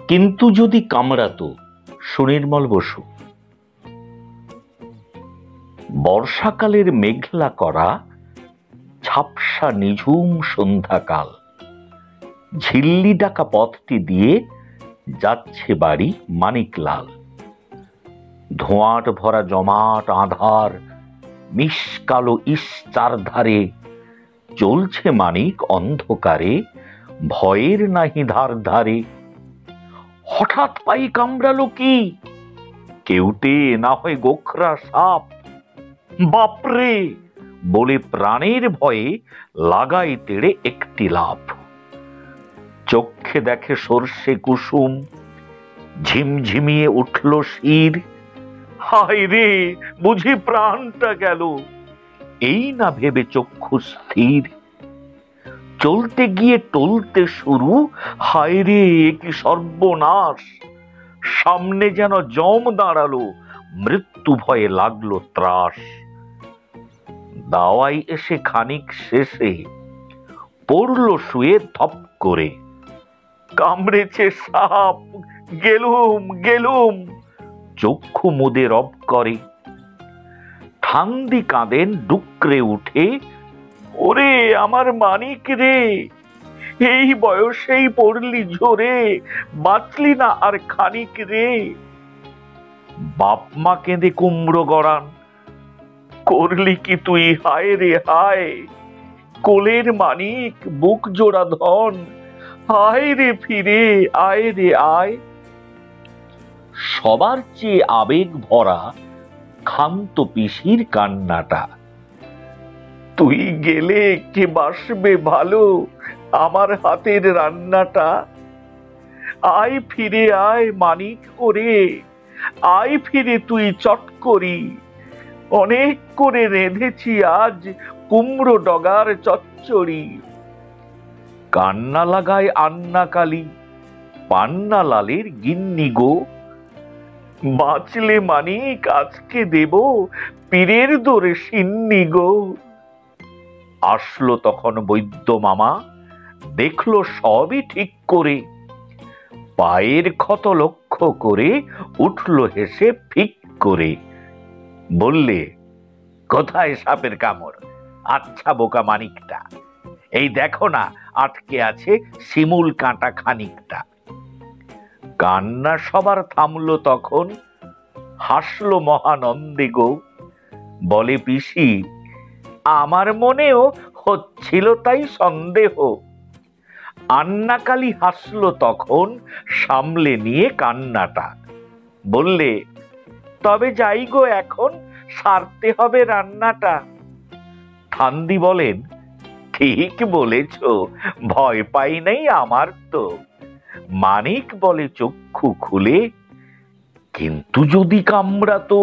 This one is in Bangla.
কিন্তু যদি কামড়াতো। সুনির্মল বসু। বর্ষাকালের মেঘলা করা ঝাপসা নিঝুম সন্ধ্যাকাল, ঝিল্লি ডাকা পথটি দিয়ে যাচ্ছে বাড়ি মানিকলাল। ধোঁয়াট ভরা জমাট আঁধার, মিশকালো ইস্তার ধারে চলছে মানিক অন্ধকারে, ভয়ের নাহি ধার ধারে। হঠাৎ পাই কামড়ালো কি, কেউটে না হয় গোখরা সাপ। বাপরে বলে প্রাণের ভয়ে লাগাই তেড়ে একটি লাফ। চক্ষে দেখে সর্ষে কুসুম, ঝিমঝিমিয়ে উঠল শির। হায় রে, বুঝি প্রাণটা গেল, এই না ভেবে চক্ষু স্থির। চলতে গিয়ে টলতে শুরু, হায় রে কি সর্বনাশ। সামনে যেন যম দাঁড়ালো, মৃত্যু ভয়ে লাগলো ত্রাস। দাওয়াই এসে খানিক শেষে পড়ল শুয়ে ধপ করে। কামড়েছে সাপ, গেলুম গেলুম, চক্ষু মুদে রব করে। ঠান্দি কাঁদেন ডুকরে উঠে, ওরে আমার মানিক রে, এই বয়সেই পড়লি ঝরে, বাঁচলি না আর খানিক রে। বাপ মা কেঁদে কুমড়ো গড়ান, করলি কি তুই হায় রে হায়। কোলের মানিক বুক জোড়া ধন, আয় রে ফিরে আয় রে আয়। সবার চেয়ে আবেগ ভরা ক্ষান্ত পিসির কান্নাটা। তুই গেলে কে বাসবে ভালো আমার হাতের রান্নাটা। আয় ফিরে আয় মানিক ওরে, আয় ফিরে তুই চট করি। অনেক করে রেঁধেছি আজ কুমড়ো ডগার চচ্চড়ি। কান্না লাগায় আন্না কালী, পান্না লালের গিন্নি গো। বাঁচলে মানিক আজকে দেব পীরের দোরে সিন্নি গো। আসলো তখন বৈদ্য মামা, দেখলো সবই ঠিক করে। পায়ের ক্ষত লক্ষ্য করে উঠলো হেসে ফিক করে। বললে, কোথায় সাপের কামড়? আচ্ছা বোকা মানিকটা, এই দেখো না আটকে আছে শিমুল কাঁটা খানিকটা। কান্না সবার থামলো তখন, হাসলো মহানন্দে গো। বলে পিসি, আমার মনেও হচ্ছিল তাই সন্দেহ। আন্নাকালী হাসলো তখন, সামলে নিয়ে কান্নাটা। বললে, তবে যাই গো এখন, সারতে হবে রান্নাটা। ঠান্দি বলেন, ঠিক বলেছ, ভয় পাই নাই আমার তো। মানিক বলে চক্ষু খুলে, কিন্তু যদি কামড়াতো।